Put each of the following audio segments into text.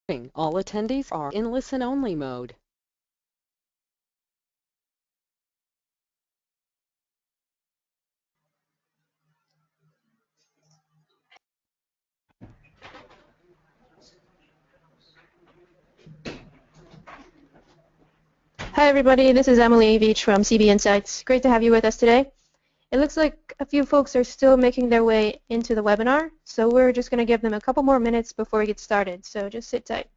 All attendees are in listen-only mode. Hi everybody, this is Emily Veach from CB Insights. Great to have you with us today. It looks like a few folks are still making their way into the webinar, so we're just going to give them a couple more minutes before we get started, so just sit tight.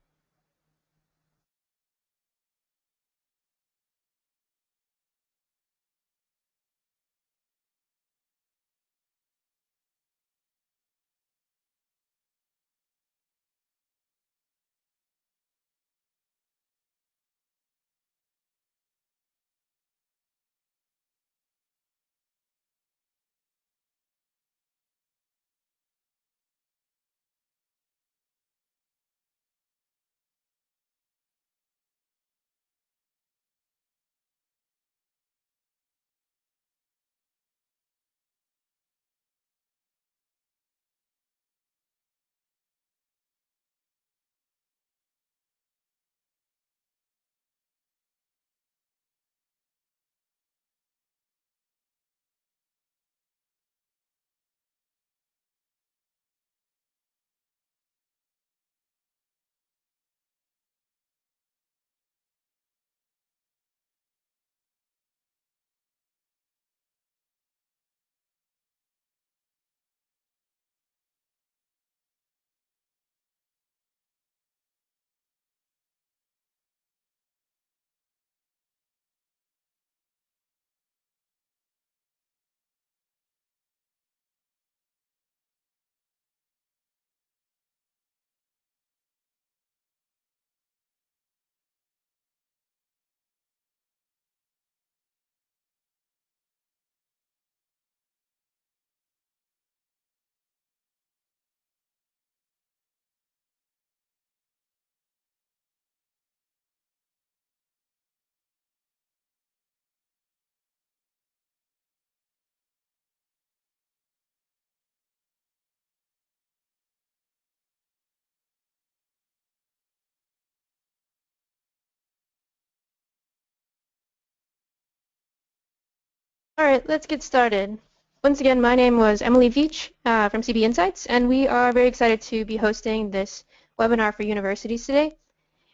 All right, let's get started. Once again, my name was Emily Veach from CB Insights, and we are very excited to be hosting this webinar for universities today.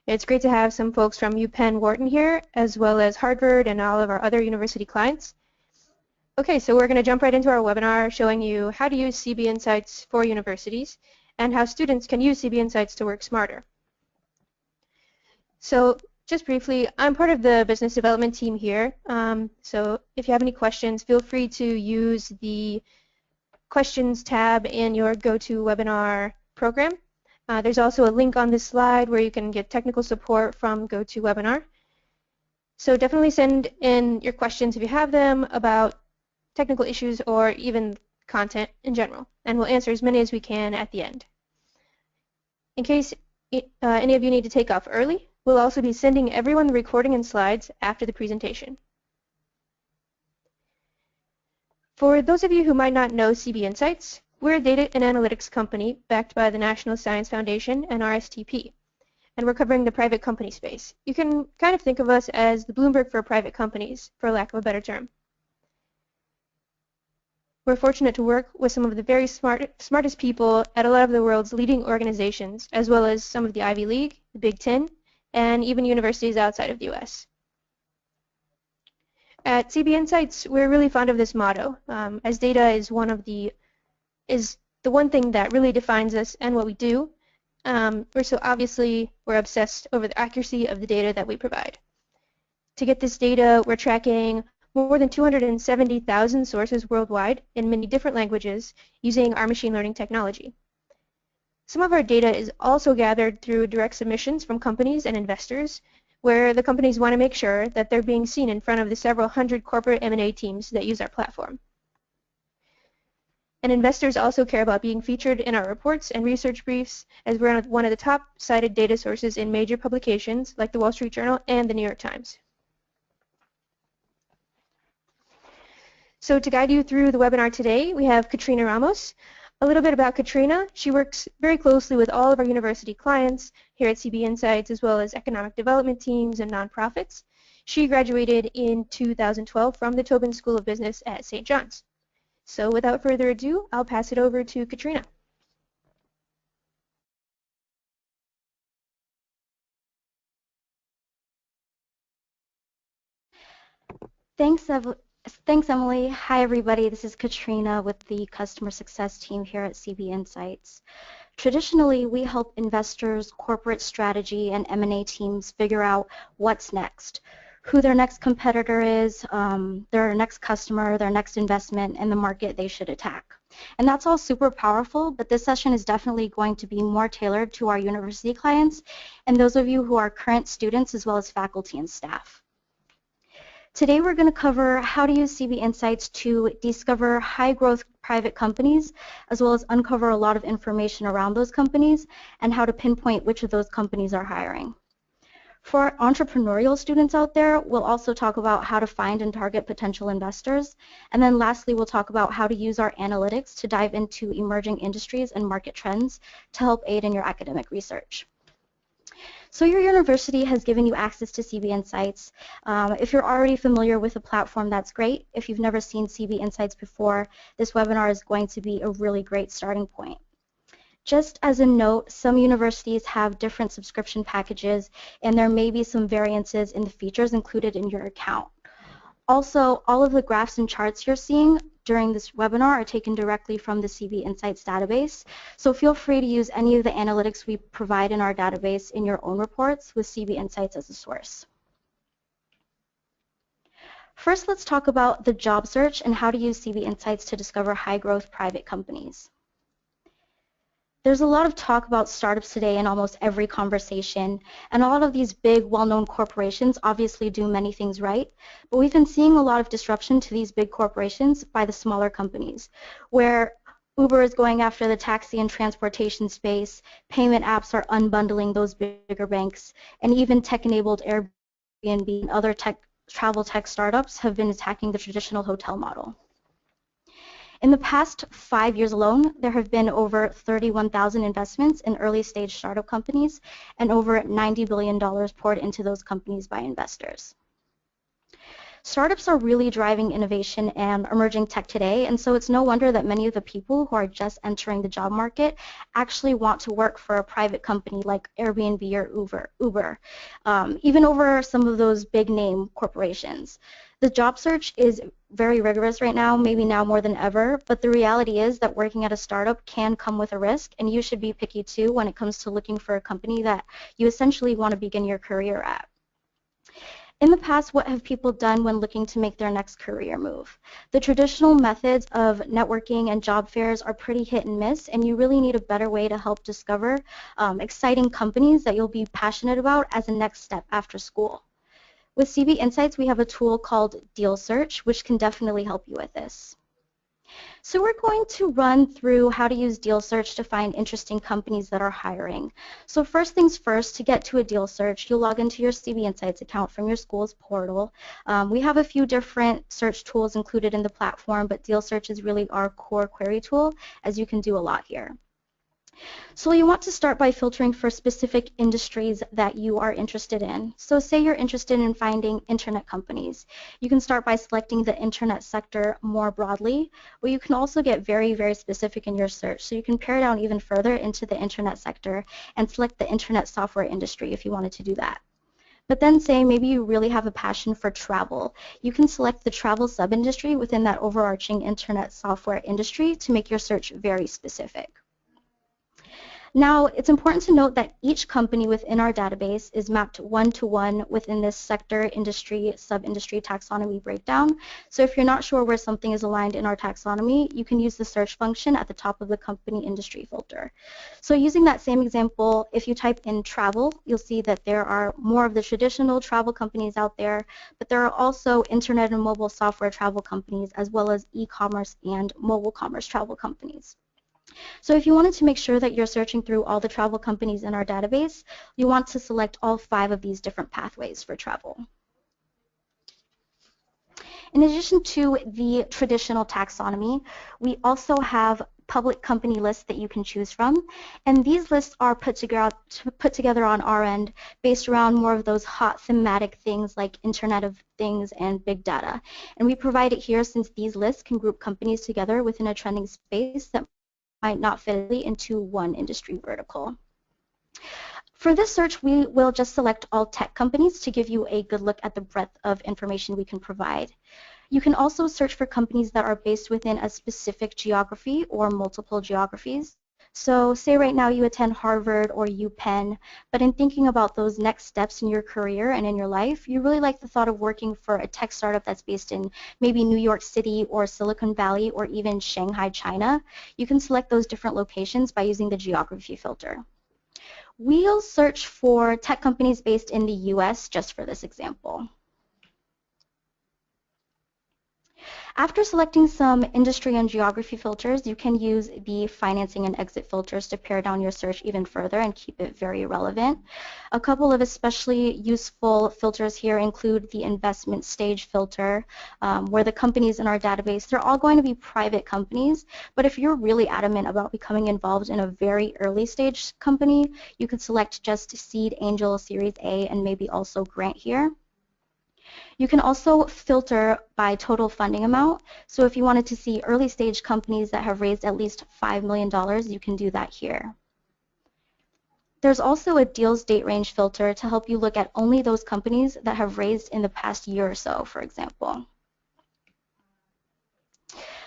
It's great to have some folks from UPenn Wharton here, as well as Harvard and all of our other university clients. Okay, so we're going to jump right into our webinar showing you how to use CB Insights for universities and how students can use CB Insights to work smarter. So just briefly, I'm part of the business development team here. So if you have any questions, feel free to use the questions tab in your GoToWebinar program. There's also a link on this slide where you can get technical support from GoToWebinar. So definitely send in your questions if you have them about technical issues or even content in general, and we'll answer as many as we can at the end. In case any of you need to take off early, we'll also be sending everyone the recording and slides after the presentation. For those of you who might not know CB Insights, we're a data and analytics company backed by the National Science Foundation and RSTP, and we're covering the private company space. You can kind of think of us as the Bloomberg for private companies, for lack of a better term. We're fortunate to work with some of the very smartest people at a lot of the world's leading organizations, as well as some of the Ivy League, the Big Ten, and even universities outside of the US. At CB Insights, we're really fond of this motto, as data is the one thing that really defines us and what we do. We're obsessed over the accuracy of the data that we provide. To get this data, we're tracking more than 270,000 sources worldwide in many different languages using our machine learning technology. Some of our data is also gathered through direct submissions from companies and investors, where the companies want to make sure that they're being seen in front of the several hundred corporate M&A teams that use our platform. And investors also care about being featured in our reports and research briefs, as we're one of the top cited data sources in major publications like the Wall Street Journal and the New York Times. So to guide you through the webinar today, we have Katrina Ramos. A little bit about Katrina. She works very closely with all of our university clients here at CB Insights, as well as economic development teams and nonprofits. She graduated in 2012 from the Tobin School of Business at St. John's. So without further ado, I'll pass it over to Katrina. Thanks, Emily. Hi, everybody. This is Katrina with the Customer Success team here at CB Insights. Traditionally, we help investors, corporate strategy, and M&A teams figure out what's next, who their next competitor is, their next customer, their next investment, and the market they should attack. And that's all super powerful, but this session is definitely going to be more tailored to our university clients and those of you who are current students as well as faculty and staff. Today we're going to cover how to use CB Insights to discover high-growth private companies, as well as uncover a lot of information around those companies, and how to pinpoint which of those companies are hiring. For our entrepreneurial students out there, we'll also talk about how to find and target potential investors. And then lastly, we'll talk about how to use our analytics to dive into emerging industries and market trends to help aid in your academic research. So your university has given you access to CB Insights. If you're already familiar with the platform, that's great. If you've never seen CB Insights before, this webinar is going to be a really great starting point. Just as a note, some universities have different subscription packages, and there may be some variances in the features included in your account. Also, all of the graphs and charts you're seeing during this webinar are taken directly from the CB Insights database, so feel free to use any of the analytics we provide in our database in your own reports with CB Insights as a source. First, let's talk about the job search and how to use CB Insights to discover high-growth private companies. There's a lot of talk about startups today in almost every conversation, and a lot of these big, well-known corporations obviously do many things right, but we've been seeing a lot of disruption to these big corporations by the smaller companies, where Uber is going after the taxi and transportation space, payment apps are unbundling those bigger banks, and even tech-enabled Airbnb and other travel tech startups have been attacking the traditional hotel model. In the past 5 years alone, there have been over 31,000 investments in early-stage startup companies and over $90 billion poured into those companies by investors. Startups are really driving innovation and emerging tech today, and so it's no wonder that many of the people who are just entering the job market actually want to work for a private company like Airbnb or Uber, even over some of those big-name corporations. The job search is very rigorous right now, maybe now more than ever, but the reality is that working at a startup can come with a risk, and you should be picky too when it comes to looking for a company that you essentially want to begin your career at. In the past, what have people done when looking to make their next career move? The traditional methods of networking and job fairs are pretty hit and miss, and you really need a better way to help discover exciting companies that you'll be passionate about as a next step after school. With CB Insights, we have a tool called Deal Search, which can definitely help you with this. So we're going to run through how to use Deal Search to find interesting companies that are hiring. So first things first, to get to a Deal Search, you'll log into your CB Insights account from your school's portal. We have a few different search tools included in the platform, but Deal Search is really our core query tool, as you can do a lot here. So you want to start by filtering for specific industries that you are interested in. So say you're interested in finding internet companies. You can start by selecting the internet sector more broadly, but you can also get very, very specific in your search. So you can pare down even further into the internet sector and select the internet software industry if you wanted to do that. But then say maybe you really have a passion for travel. You can select the travel sub-industry within that overarching internet software industry to make your search very specific. Now, it's important to note that each company within our database is mapped one-to-one within this sector, industry, sub-industry taxonomy breakdown. So if you're not sure where something is aligned in our taxonomy, you can use the search function at the top of the company industry filter. So using that same example, if you type in travel, you'll see that there are more of the traditional travel companies out there, but there are also internet and mobile software travel companies, as well as e-commerce and mobile commerce travel companies. So if you wanted to make sure that you're searching through all the travel companies in our database, you want to select all 5 of these different pathways for travel. In addition to the traditional taxonomy, we also have public company lists that you can choose from, and these lists are put together on our end based around more of those hot thematic things like Internet of Things and big data. And we provide it here since these lists can group companies together within a trending space that might not fit into one industry vertical. For this search, we will just select all tech companies to give you a good look at the breadth of information we can provide. You can also search for companies that are based within a specific geography or multiple geographies. So say right now you attend Harvard or UPenn, but in thinking about those next steps in your career and in your life, you really like the thought of working for a tech startup that's based in maybe New York City or Silicon Valley or even Shanghai, China. You can select those different locations by using the geography filter. We'll search for tech companies based in the US just for this example. After selecting some industry and geography filters, you can use the financing and exit filters to pare down your search even further and keep it very relevant. A couple of especially useful filters here include the investment stage filter, where the companies in our database, they're all going to be private companies, but if you're really adamant about becoming involved in a very early stage company, you could select just seed, angel, series A, and maybe also grant here. You can also filter by total funding amount. So if you wanted to see early stage companies that have raised at least $5 million, you can do that here. There's also a deals date range filter to help you look at only those companies that have raised in the past year or so, for example.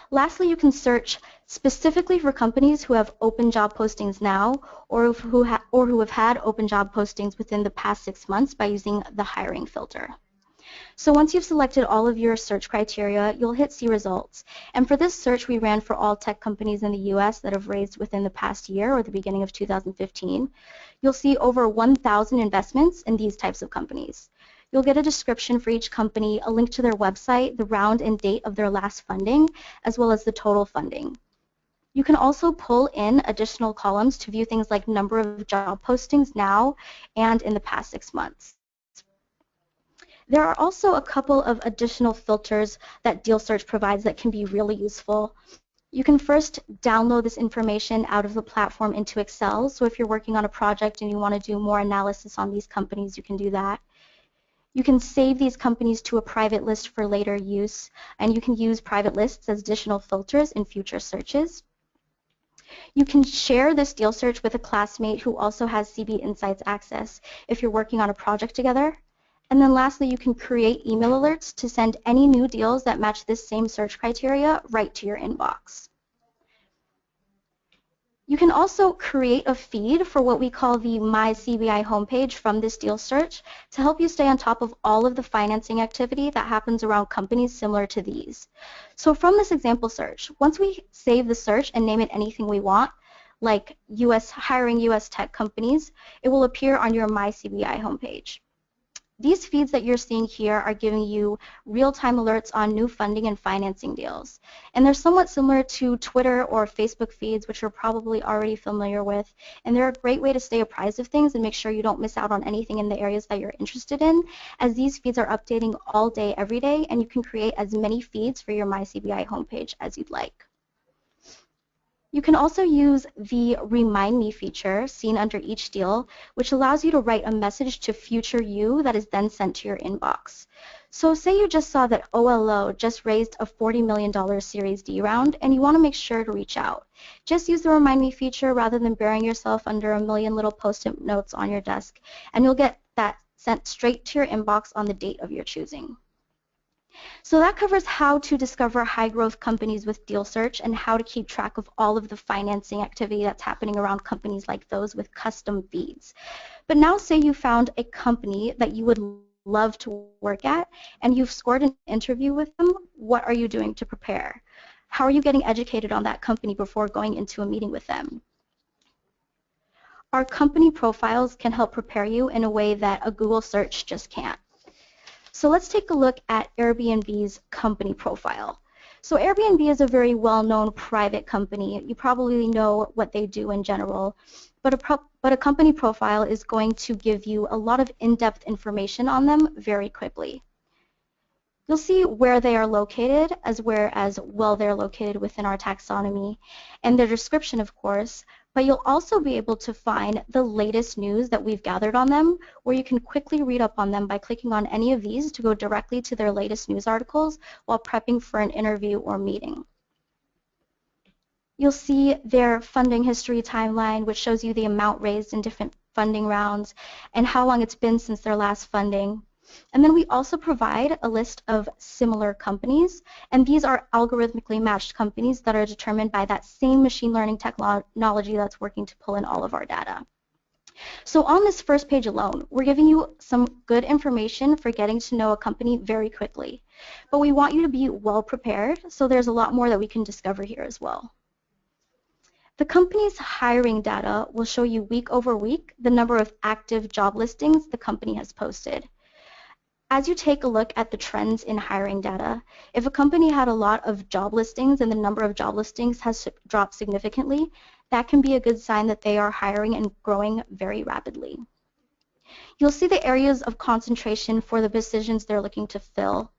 Lastly, you can search specifically for companies who have open job postings now or who have had open job postings within the past 6 months by using the hiring filter. So once you've selected all of your search criteria, you'll hit See Results. And for this search, we ran for all tech companies in the US that have raised within the past year or the beginning of 2015. You'll see over 1,000 investments in these types of companies. You'll get a description for each company, a link to their website, the round and date of their last funding, as well as the total funding. You can also pull in additional columns to view things like number of job postings now and in the past 6 months. There are also a couple of additional filters that Deal Search provides that can be really useful. You can first download this information out of the platform into Excel. So if you're working on a project and you want to do more analysis on these companies, you can do that. You can save these companies to a private list for later use, and you can use private lists as additional filters in future searches. You can share this deal search with a classmate who also has CB Insights access if you're working on a project together. And then lastly, you can create email alerts to send any new deals that match this same search criteria right to your inbox. You can also create a feed for what we call the My CBI homepage from this deal search to help you stay on top of all of the financing activity that happens around companies similar to these. So from this example search, once we save the search and name it anything we want, like hiring US tech companies, it will appear on your My CBI homepage. These feeds that you're seeing here are giving you real-time alerts on new funding and financing deals. And they're somewhat similar to Twitter or Facebook feeds, which you're probably already familiar with. And they're a great way to stay apprised of things and make sure you don't miss out on anything in the areas that you're interested in, as these feeds are updating all day, every day, and you can create as many feeds for your MyCBI homepage as you'd like. You can also use the Remind Me feature seen under each deal, which allows you to write a message to future you that is then sent to your inbox. So say you just saw that OLO just raised a $40 million Series D round and you want to make sure to reach out. Just use the Remind Me feature rather than burying yourself under a million little post-it notes on your desk, and you'll get that sent straight to your inbox on the date of your choosing. So that covers how to discover high-growth companies with Deal Search and how to keep track of all of the financing activity that's happening around companies like those with custom feeds. But now say you found a company that you would love to work at and you've scored an interview with them. What are you doing to prepare? How are you getting educated on that company before going into a meeting with them? Our company profiles can help prepare you in a way that a Google search just can't. So let's take a look at Airbnb's company profile. So Airbnb is a very well-known private company. You probably know what they do in general, but a company profile is going to give you a lot of in-depth information on them very quickly. You'll see where they are located as well they're located within our taxonomy and their description, of course, but you'll also be able to find the latest news that we've gathered on them, where you can quickly read up on them by clicking on any of these to go directly to their latest news articles while prepping for an interview or meeting. You'll see their funding history timeline, which shows you the amount raised in different funding rounds and how long it's been since their last funding. And then we also provide a list of similar companies, and these are algorithmically matched companies that are determined by that same machine learning technology that's working to pull in all of our data. So on this first page alone, we're giving you some good information for getting to know a company very quickly. But we want you to be well prepared, so there's a lot more that we can discover here as well. The company's hiring data will show you week over week the number of active job listings the company has posted. As you take a look at the trends in hiring data, if a company had a lot of job listings and the number of job listings has dropped significantly, that can be a good sign that they are hiring and growing very rapidly. You'll see the areas of concentration for the positions they're looking to fill.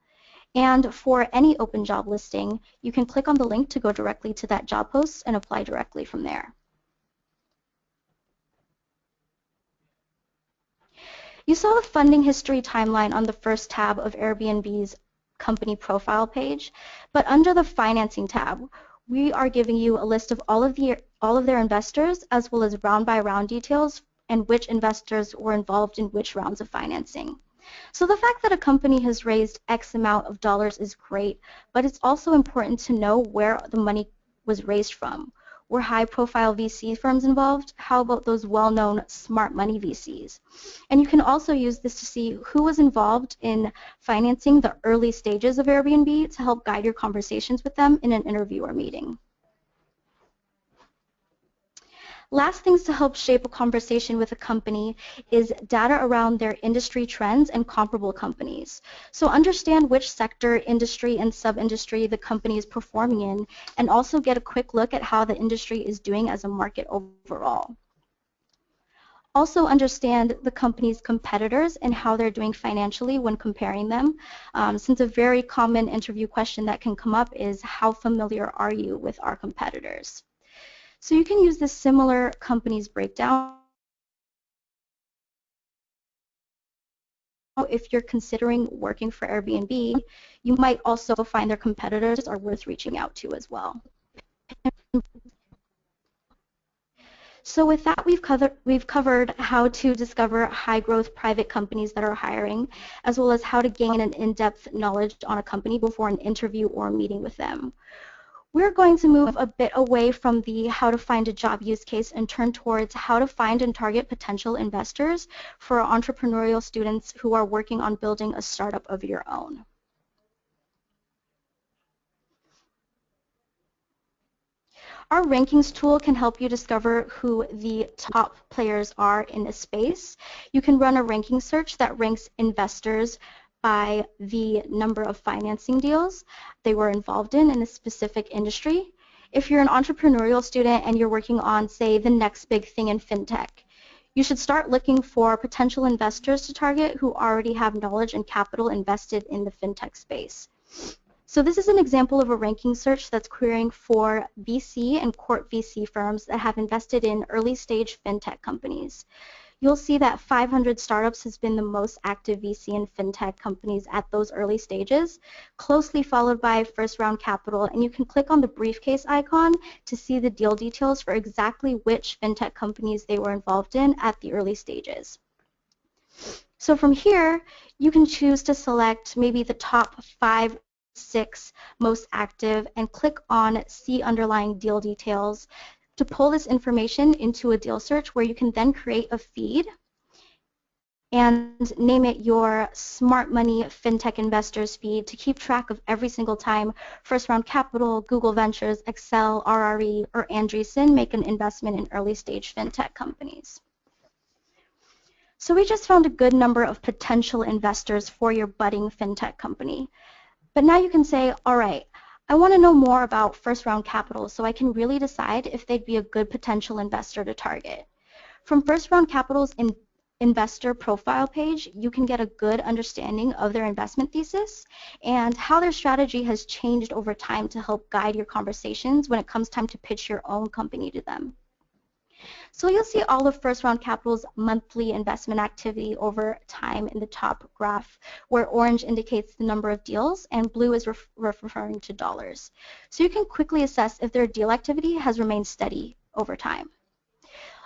And for any open job listing, you can click on the link to go directly to that job post and apply directly from there. You saw the funding history timeline on the first tab of Airbnb's company profile page, but under the financing tab, we are giving you a list of all of their investors as well as round by round details and which investors were involved in which rounds of financing. So the fact that a company has raised X amount of dollars is great, but it's also important to know where the money was raised from. Were high-profile VC firms involved? How about those well-known smart money VCs? And you can also use this to see who was involved in financing the early stages of Airbnb to help guide your conversations with them in an interview or meeting. Last things to help shape a conversation with a company is data around their industry trends and comparable companies. So understand which sector, industry, and sub-industry the company is performing in, and also get a quick look at how the industry is doing as a market overall. Also understand the company's competitors and how they're doing financially when comparing them, since a very common interview question that can come up is, how familiar are you with our competitors? So you can use this similar companies breakdown if you're considering working for Airbnb. You might also find their competitors are worth reaching out to as well. So with that, we've covered how to discover high-growth private companies that are hiring, as well as how to gain an in-depth knowledge on a company before an interview or a meeting with them. We're going to move a bit away from the how to find a job use case and turn towards how to find and target potential investors for entrepreneurial students who are working on building a startup of your own. Our rankings tool can help you discover who the top players are in a space. You can run a ranking search that ranks investors by the number of financing deals they were involved in a specific industry. If you're an entrepreneurial student and you're working on, say, the next big thing in fintech, you should start looking for potential investors to target who already have knowledge and capital invested in the fintech space. So this is an example of a ranking search that's querying for VC and court VC firms that have invested in early stage fintech companies. You'll see that 500 startups has been the most active VC and fintech companies at those early stages, closely followed by first round capital, and you can click on the briefcase icon to see the deal details for exactly which fintech companies they were involved in at the early stages. So from here, you can choose to select maybe the top 5, 6 most active and click on See Underlying Deal Details to pull this information into a deal search where you can then create a feed and name it your Smart Money FinTech Investors feed to keep track of every single time First Round Capital, Google Ventures, Excel, RRE, or Andreessen make an investment in early stage fintech companies. So we just found a good number of potential investors for your budding fintech company. But now you can say, all right, I want to know more about first round capital so I can really decide if they'd be a good potential investor to target. From first round capital's investor profile page, you can get a good understanding of their investment thesis and how their strategy has changed over time to help guide your conversations when it comes time to pitch your own company to them. So you'll see all of First Round Capital's monthly investment activity over time in the top graph, where orange indicates the number of deals and blue is referring to dollars. So you can quickly assess if their deal activity has remained steady over time.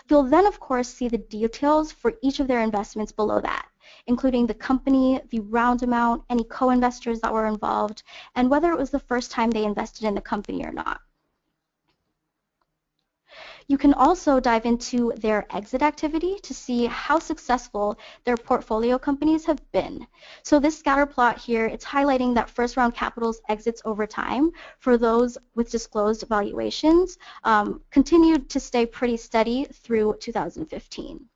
You'll then, of course, see the details for each of their investments below that, including the company, the round amount, any co-investors that were involved, and whether it was the first time they invested in the company or not. You can also dive into their exit activity to see how successful their portfolio companies have been. So this scatter plot here, it's highlighting that First Round Capital's exits over time for those with disclosed valuations continued to stay pretty steady through 2015.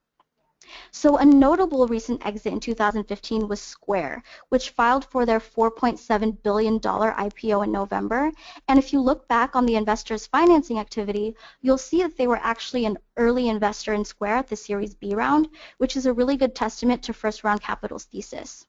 So a notable recent exit in 2015 was Square, which filed for their $4.7 billion IPO in November. And if you look back on the investors' financing activity, you'll see that they were actually an early investor in Square at the Series B round, which is a really good testament to First Round Capital's thesis.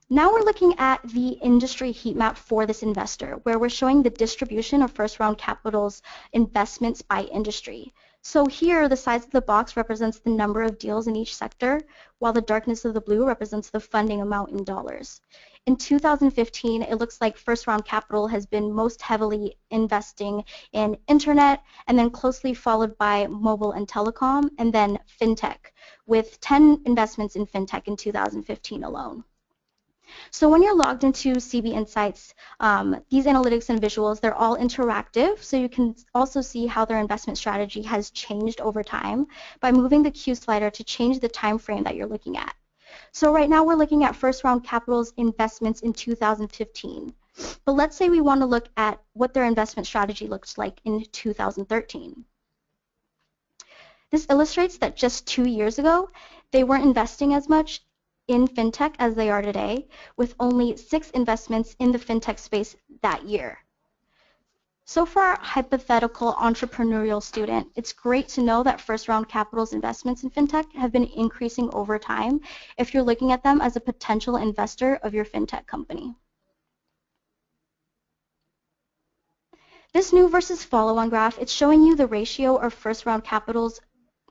Now we're looking at the industry heat map for this investor, where we're showing the distribution of First Round Capital's investments by industry. So here, the size of the box represents the number of deals in each sector, while the darkness of the blue represents the funding amount in dollars. In 2015, it looks like First Round Capital has been most heavily investing in internet, and then closely followed by mobile and telecom, and then fintech, with 10 investments in fintech in 2015 alone. So when you're logged into CB Insights, these analytics and visuals, they're all interactive, so you can also see how their investment strategy has changed over time by moving the Q slider to change the time frame that you're looking at. So right now we're looking at First Round Capital's investments in 2015. But let's say we want to look at what their investment strategy looks like in 2013. This illustrates that just 2 years ago, they weren't investing as much in fintech as they are today, with only 6 investments in the fintech space that year. So for our hypothetical entrepreneurial student, it's great to know that First Round Capital's investments in fintech have been increasing over time if you're looking at them as a potential investor of your fintech company. This new versus follow-on graph, it's showing you the ratio of First Round Capital's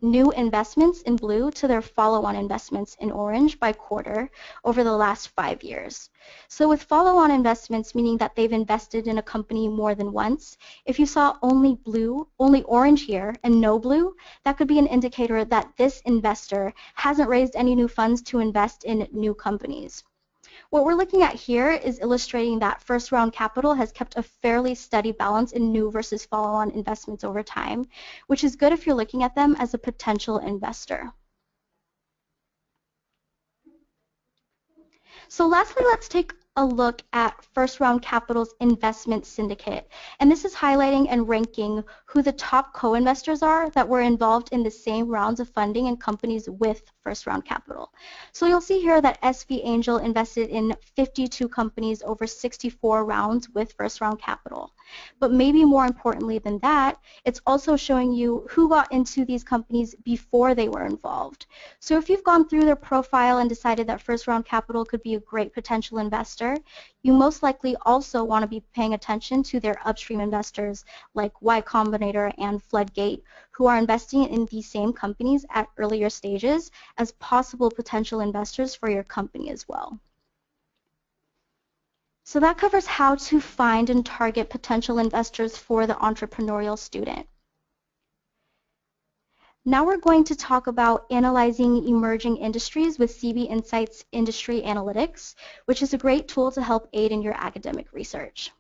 new investments in blue to their follow-on investments in orange by quarter over the last 5 years. So with follow-on investments, meaning that they've invested in a company more than once, if you saw only orange here and no blue, that could be an indicator that this investor hasn't raised any new funds to invest in new companies. What we're looking at here is illustrating that First Round Capital has kept a fairly steady balance in new versus follow-on investments over time, which is good if you're looking at them as a potential investor. So lastly, let's take a look at First Round Capital's investment syndicate. And this is highlighting and ranking who the top co-investors are that were involved in the same rounds of funding in companies with First Round Capital. So you'll see here that SV Angel invested in 52 companies over 64 rounds with First Round Capital. But maybe more importantly than that, it's also showing you who got into these companies before they were involved. So if you've gone through their profile and decided that First Round Capital could be a great potential investor, you most likely also want to be paying attention to their upstream investors like Y Combinator and Floodgate, who are investing in these same companies at earlier stages as possible potential investors for your company as well. So that covers how to find and target potential investors for the entrepreneurial student. Now we're going to talk about analyzing emerging industries with CB Insights Industry Analytics, which is a great tool to help aid in your academic research.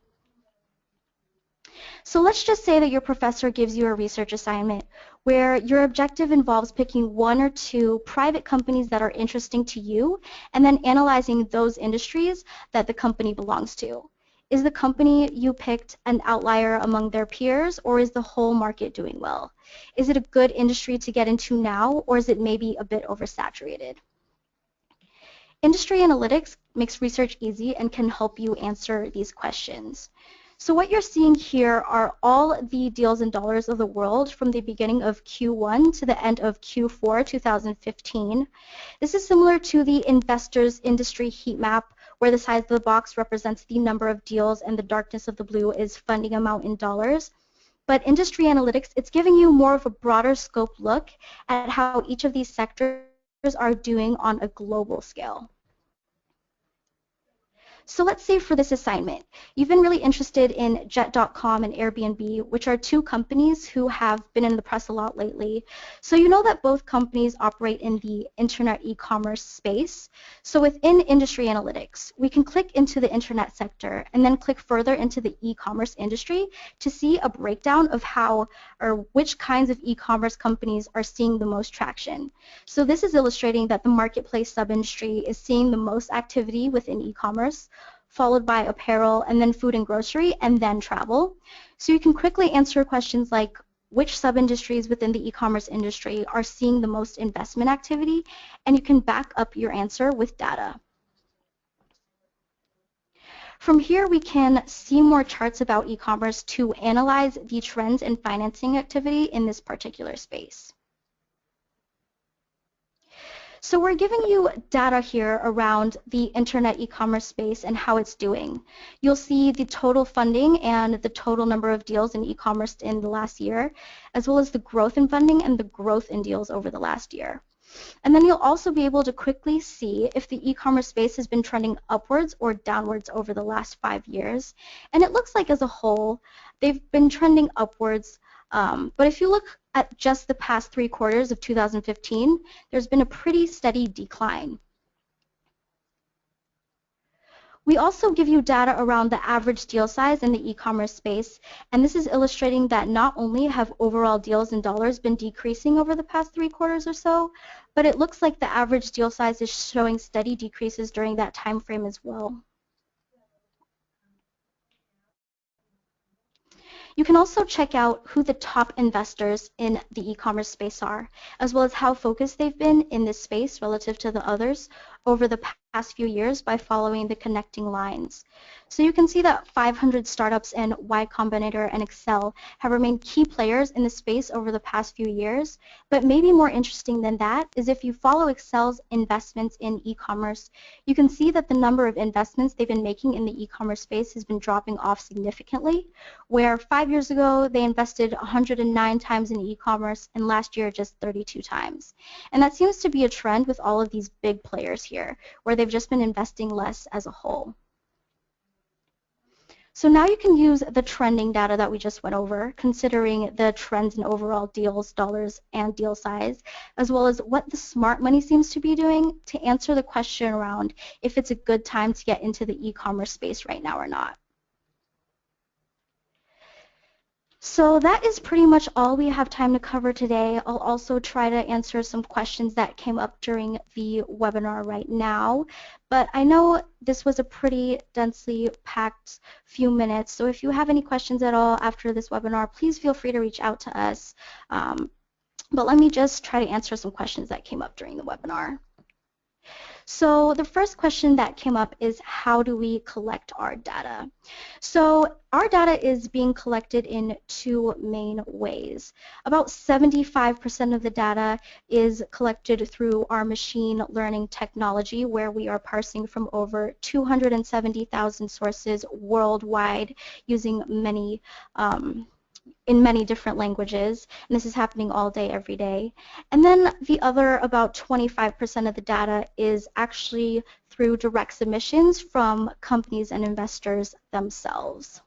So let's just say that your professor gives you a research assignment where your objective involves picking 1 or 2 private companies that are interesting to you and then analyzing those industries that the company belongs to. Is the company you picked an outlier among their peers, or is the whole market doing well? Is it a good industry to get into now, or is it maybe a bit oversaturated? Industry analytics makes research easy and can help you answer these questions. So what you're seeing here are all the deals in dollars of the world from the beginning of Q1 to the end of Q4 2015. This is similar to the investors industry heat map, where the size of the box represents the number of deals and the darkness of the blue is funding amount in dollars. But industry analytics, it's giving you more of a broader scope look at how each of these sectors are doing on a global scale. So let's say for this assignment, you've been really interested in Jet.com and Airbnb, which are two companies who have been in the press a lot lately. So you know that both companies operate in the internet e-commerce space. So within industry analytics, we can click into the internet sector and then click further into the e-commerce industry to see a breakdown of how or which kinds of e-commerce companies are seeing the most traction. So this is illustrating that the marketplace sub-industry is seeing the most activity within e-commerce, followed by apparel, and then food and grocery, and then travel. So you can quickly answer questions like which sub-industries within the e-commerce industry are seeing the most investment activity, and you can back up your answer with data. From here, we can see more charts about e-commerce to analyze the trends in financing activity in this particular space. So we're giving you data here around the internet e-commerce space and how it's doing. You'll see the total funding and the total number of deals in e-commerce in the last year, as well as the growth in funding and the growth in deals over the last year. And then you'll also be able to quickly see if the e-commerce space has been trending upwards or downwards over the last 5 years. And it looks like as a whole, they've been trending upwards. But if you look at just the past 3 quarters of 2015, there's been a pretty steady decline. We also give you data around the average deal size in the e-commerce space, and this is illustrating that not only have overall deals in dollars been decreasing over the past 3 quarters or so, but it looks like the average deal size is showing steady decreases during that time frame as well. You can also check out who the top investors in the e-commerce space are, as well as how focused they've been in this space relative to the others over the past few years by following the connecting lines. So you can see that 500 startups and Y Combinator and Excel have remained key players in the space over the past few years, but maybe more interesting than that is if you follow Excel's investments in e-commerce, you can see that the number of investments they've been making in the e-commerce space has been dropping off significantly, where 5 years ago they invested 109 times in e-commerce and last year just 32 times. And that seems to be a trend with all of these big players here, where they've just been investing less as a whole. So now you can use the trending data that we just went over, considering the trends in overall deals, dollars, and deal size, as well as what the smart money seems to be doing to answer the question around if it's a good time to get into the e-commerce space right now or not. So that is pretty much all we have time to cover today. I'll also try to answer some questions that came up during the webinar right now. But I know this was a pretty densely packed few minutes, so if you have any questions at all after this webinar, please feel free to reach out to us. But let me just try to answer some questions that came up during the webinar. So the first question that came up is, how do we collect our data? So our data is being collected in 2 main ways. About 75% of the data is collected through our machine learning technology, where we are parsing from over 270,000 sources worldwide using in many different languages, and this is happening all day, every day. And then the other, about 25% of the data, is actually through direct submissions from companies and investors themselves.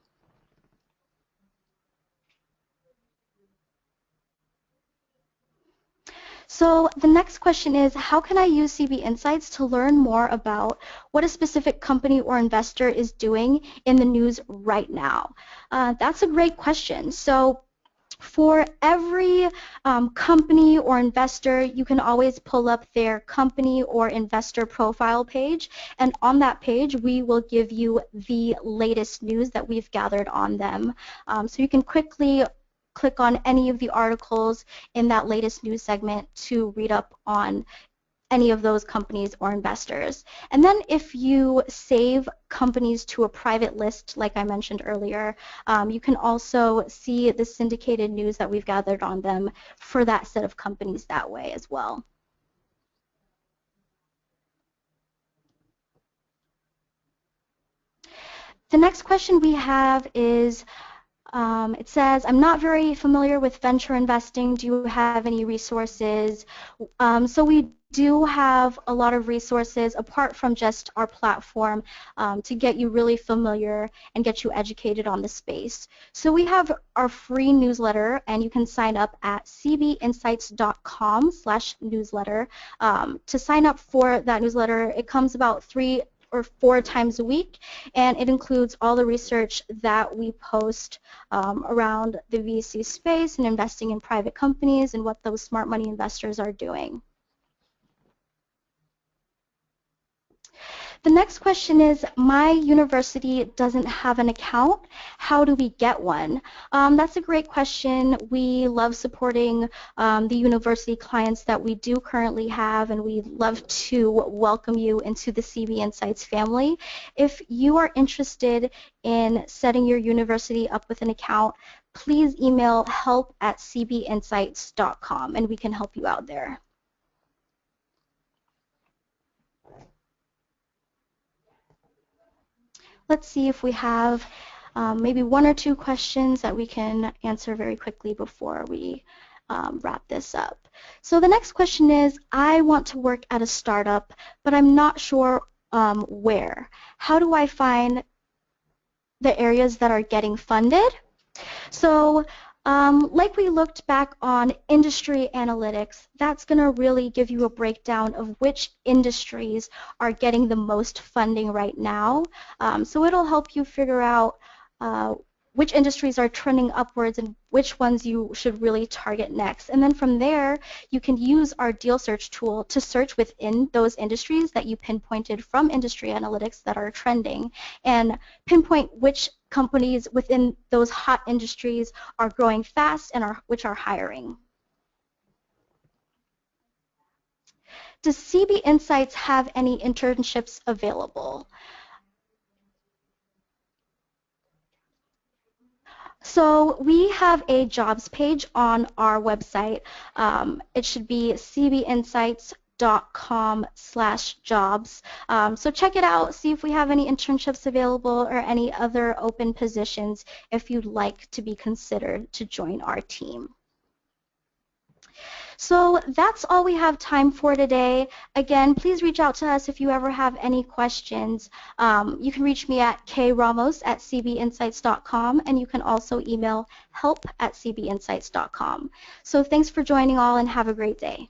So the next question is, how can I use CB Insights to learn more about what a specific company or investor is doing in the news right now? That's a great question. So for every company or investor, you can always pull up their company or investor profile page, and on that page we will give you the latest news that we've gathered on them. So you can quickly click on any of the articles in that latest news segment to read up on any of those companies or investors. And then if you save companies to a private list, like I mentioned earlier, you can also see the syndicated news that we've gathered on them for that set of companies that way as well. The next question we have is, it says, I'm not very familiar with venture investing. Do you have any resources? So we do have a lot of resources apart from just our platform to get you really familiar and get you educated on the space. So we have our free newsletter, and you can sign up at cbinsights.com/newsletter. To sign up for that newsletter, it comes about 3 or 4 times a week, and it includes all the research that we post around the VC space and investing in private companies and what those smart money investors are doing. The next question is, my university doesn't have an account. How do we get one? That's a great question. We love supporting the university clients that we do currently have, and we'd love to welcome you into the CB Insights family. If you are interested in setting your university up with an account, please email help@cbinsights.com, and we can help you out there. Let's see if we have maybe 1 or 2 questions that we can answer very quickly before we wrap this up. So the next question is, I want to work at a startup, but I'm not sure where. How do I find the areas that are getting funded? So like we looked back on industry analytics, that's going to really give you a breakdown of which industries are getting the most funding right now. So it'll help you figure out which industries are trending upwards and which ones you should really target next. And then from there, you can use our deal search tool to search within those industries that you pinpointed from industry analytics that are trending, and pinpoint which companies within those hot industries are growing fast and which are hiring. Does CB Insights have any internships available? So we have a jobs page on our website. It should be cbinsights.com/jobs. So check it out, see if we have any internships available or any other open positions if you'd like to be considered to join our team. So that's all we have time for today. Again, please reach out to us if you ever have any questions. You can reach me at kramos@cbinsights.com, and you can also email help@cbinsights.com. So thanks for joining all, and have a great day.